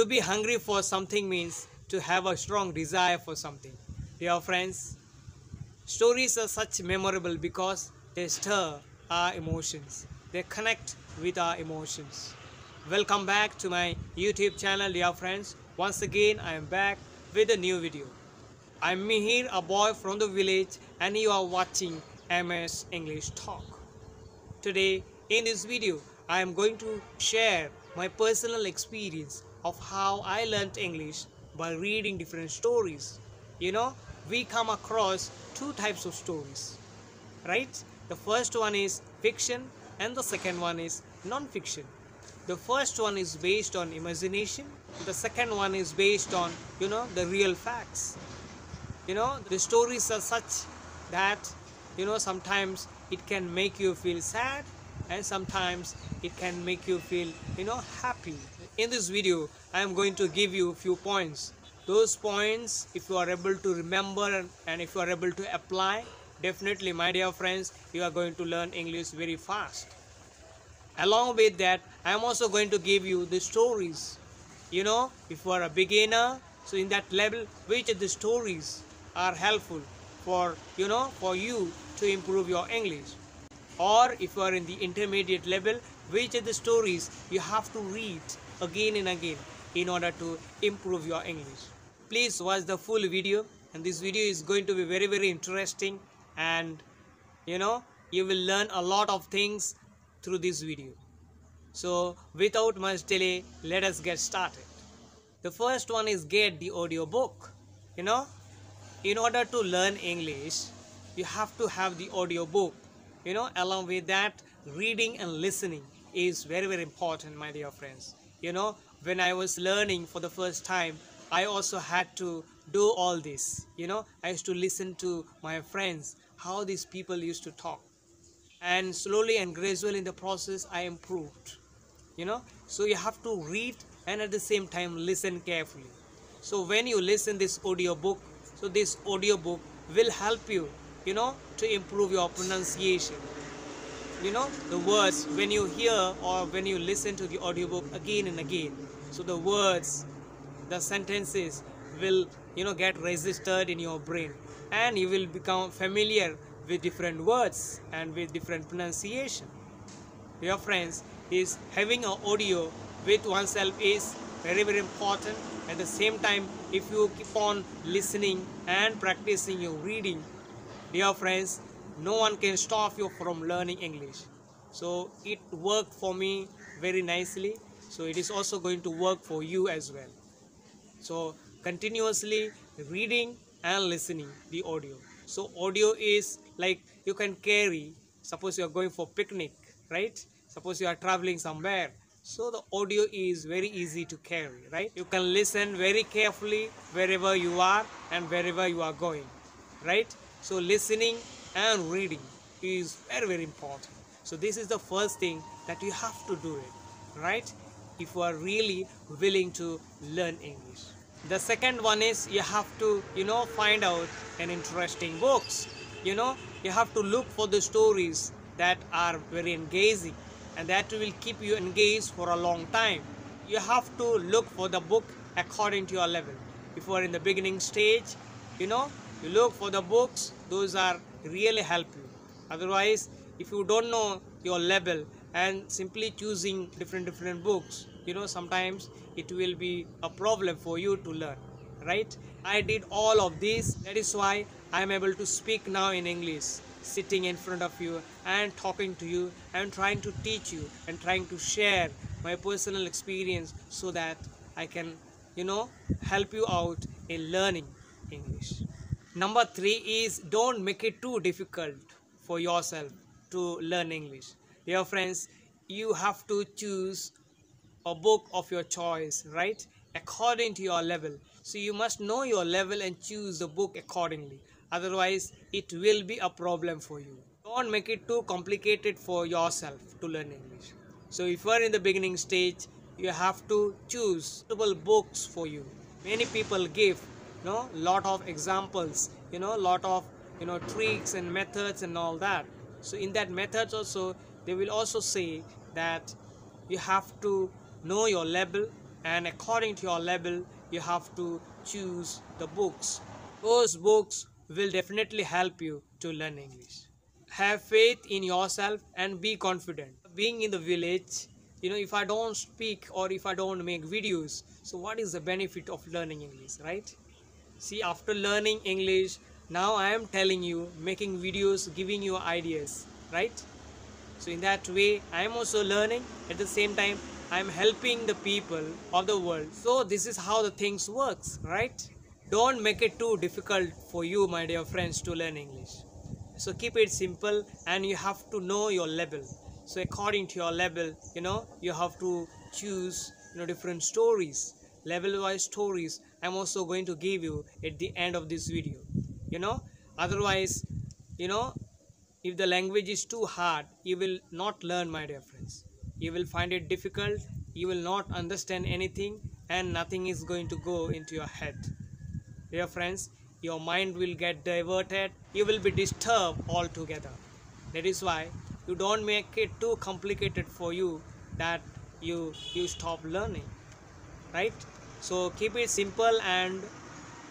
be hungry for something means to have a strong desire for something. Dear friends, stories are such memorable because they stir our emotions. They connect with our emotions. Welcome back to my YouTube channel, dear friends. Once again, I am back with a new video. I'm Mihir, a boy from the village, and you are watching MS English Talk. Today, in this video, I am going to share my personal experience of how I learned English by reading different stories. We come across two types of stories, right? The first one is fiction and the second one is non-fiction. The first one is based on imagination. The second one is based on, the real facts. The stories are such that, sometimes it can make you feel sad and sometimes it can make you feel, happy. In this video, I am going to give you a few points. Those points, if you are able to remember and if you are able to apply, definitely, my dear friends, you are going to learn English very fast. Along with that, I am also going to give you the stories. If you are a beginner, so in that level, which of the stories are helpful for you to improve your English. Or if you are in the intermediate level, which of the stories you have to read again and again in order to improve your English. Please watch the full video, and this video is going to be very, very interesting, and you will learn a lot of things through this video. So without much delay, let us get started. The first one is get the audiobook. In order to learn English, you have to have the audiobook. Along with that, reading and listening is very, very important, my dear friends. When I was learning for the first time, I also had to do all this. I used to listen to my friends, how these people used to talk. And slowly and gradually in the process, I improved. So you have to read and at the same time listen carefully. So when you listen this audiobook, so this audiobook will help you, to improve your pronunciation. The words, when you hear or when you listen to the audiobook again and again, so the words, the sentences will, get registered in your brain, and you will become familiar with different words and with different pronunciation. Dear friends, is having an audio with oneself is very, very important. At the same time, if you keep on listening and practicing your reading, dear friends, no one can stop you from learning English. So it worked for me very nicely. So it is also going to work for you as well. So continuously reading and listening the audio. So audio is like you can carry. Suppose you are going for picnic, right? Suppose you are traveling somewhere. So the audio is very easy to carry, right? You can listen very carefully wherever you are and wherever you are going, right? So listening and reading is very, very important. So this is the first thing that you have to do it, right? If you are really willing to learn English. The second one is you have to, find out an interesting books. You have to look for the stories that are very engaging and that will keep you engaged for a long time. You have to look for the book according to your level. If you are in the beginning stage, you look for the books, those are really help you. Otherwise, if you don't know your level and simply choosing different books, sometimes it will be a problem for you to learn, right? I did all of this. That is why I am able to speak now in English, sitting in front of you and talking to you and trying to teach you and trying to share my personal experience so that I can, help you out in learning English. Number 3 is don't make it too difficult for yourself to learn English. Dear friends, you have to choose a book of your choice, right? According to your level. So you must know your level and choose the book accordingly. Otherwise, it will be a problem for you. Don't make it too complicated for yourself to learn English. So if you are in the beginning stage, you have to choose suitable books for you. Many people give lot of examples, lot of tricks and methods and all that. So in that methods also, they will also say that you have to know your level and according to your level you have to choose the books. Those books will definitely help you to learn English. Have faith in yourself and be confident. Being in the village, if I don't speak or if I don't make videos, so what is the benefit of learning English, right? See, after learning English, now I am telling you, making videos, giving you ideas, right? So in that way I am also learning, at the same time I am helping the people of the world. So this is how the things works, right? Don't make it too difficult for you, my dear friends, to learn English. So keep it simple, and you have to know your level. So according to your level, you have to choose different stories, level wise stories. I'm also going to give you at the end of this video. Otherwise, you know if the language is too hard, you will not learn, my dear friends. You will find it difficult, you will not understand anything, and nothing is going to go into your head. Dear friends, your mind will get diverted, you will be disturbed altogether. That is why you don't make it too complicated for you, that you stop learning, right? So keep it simple and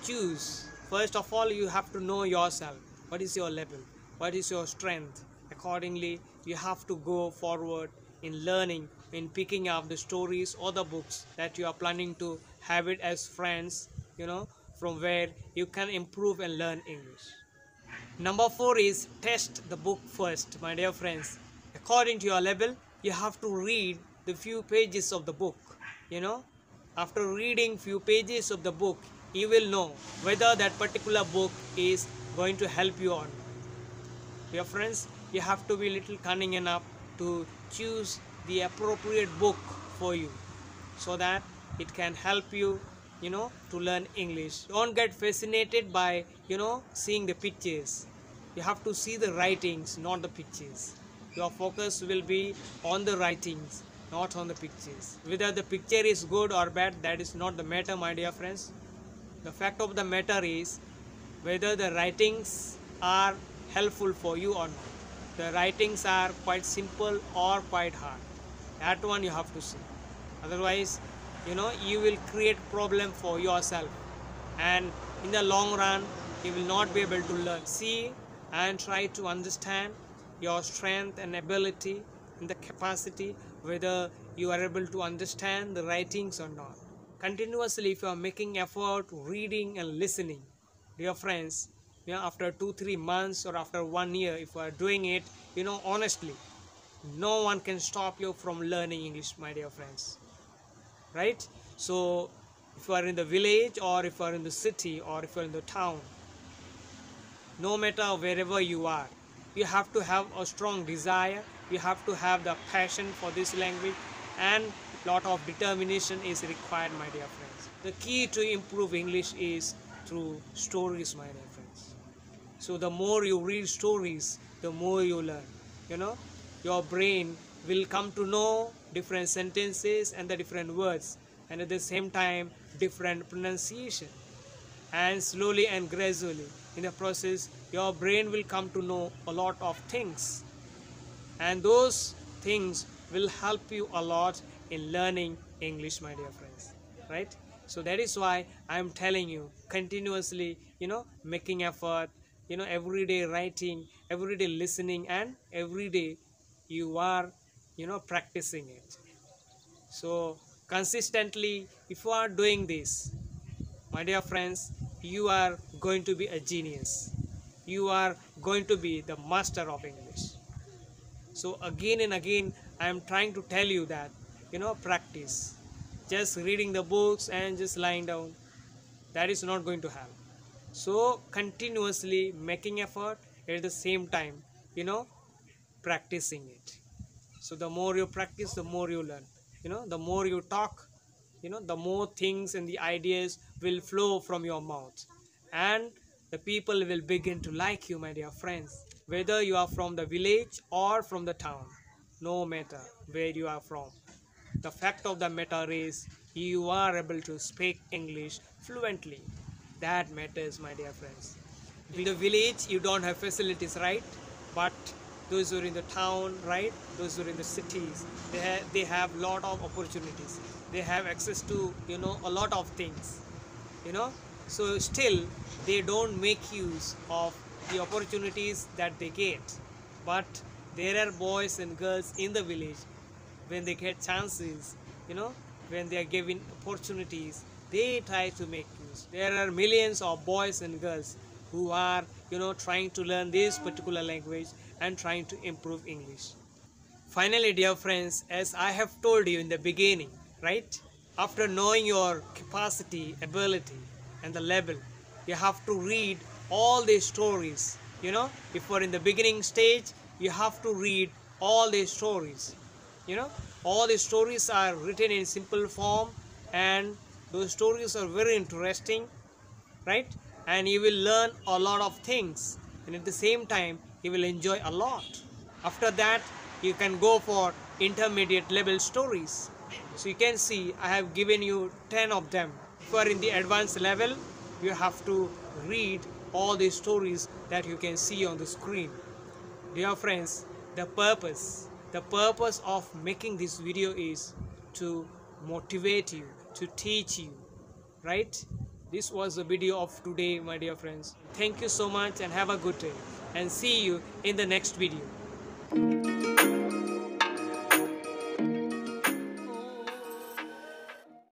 choose. First of all, you have to know yourself. What is your level? What is your strength? Accordingly, you have to go forward in learning, in picking up the stories or the books that you are planning to have it as friends, from where you can improve and learn English. Number 4 is test the book first, my dear friends. According to your level, you have to read the few pages of the book. After reading few pages of the book, you will know whether that particular book is going to help you or not. Dear friends, you have to be little cunning enough to choose the appropriate book for you, so that it can help you, to learn English. Don't get fascinated by, seeing the pictures. You have to see the writings, not the pictures. Your focus will be on the writings, not on the pictures. Whether the picture is good or bad, that is not the matter, my dear friends. The fact of the matter is whether the writings are helpful for you or not. The writings are quite simple or quite hard. That one you have to see. Otherwise, you will create problem for yourself, and in the long run you will not be able to learn. See and try to understand your strength and ability and the capacity, whether you are able to understand the writings or not. Continuously, if you are making effort reading and listening, dear friends, after 2-3 months or after 1 year, if you are doing it, honestly, no one can stop you from learning English, my dear friends, right? So if you are in the village, or if you are in the city, or if you are in the town, no matter wherever you are, you have to have a strong desire, you have to have the passion for this language, and lot of determination is required, my dear friends. The key to improve English is through stories, my dear friends. So the more you read stories, the more you learn. Your brain will come to know different sentences and the different words, and at the same time different pronunciation. And slowly and gradually in the process, your brain will come to know a lot of things, and those things will help you a lot in learning English, my dear friends, right? So that is why I am telling you, continuously, making effort, everyday writing, everyday listening, and everyday you are, practicing it. So consistently, if you are doing this, my dear friends, you are going to be a genius. You are going to be the master of English. So again and again, I am trying to tell you that, practice. Just reading the books and just lying down, that is not going to help. So continuously making effort, at the same time, practicing it. So the more you practice, the more you learn. The more you talk, the more things and the ideas will flow from your mouth, and the people will begin to like you, my dear friends. Whether you are from the village or from the town, no matter where you are from, the fact of the matter is you are able to speak English fluently. That matters, my dear friends. In the village you don't have facilities, right? But those who are in the town, right? Those who are in the cities, they have lot of opportunities. They have access to, a lot of things, you know. So still they don't make use of the opportunities that they get. But there are boys and girls in the village, when they get chances, you know, when they are given opportunities, they try to make use. There are millions of boys and girls who are, trying to learn this particular language and trying to improve English. Finally, dear friends, as I have told you in the beginning, right? After knowing your capacity, ability, and the level, you have to read all these stories. If you're in the beginning stage, you have to read all these stories. All these stories are written in simple form, and those stories are very interesting, right? And you will learn a lot of things, and at the same time you will enjoy a lot. After that, you can go for intermediate level stories. So you can see I have given you 10 of them. If you are in the advanced level, you have to read all these stories that you can see on the screen. Dear friends, the purpose of making this video is to motivate you, to teach you, right? This was the video of today, my dear friends. Thank you so much and have a good day, and see you in the next video.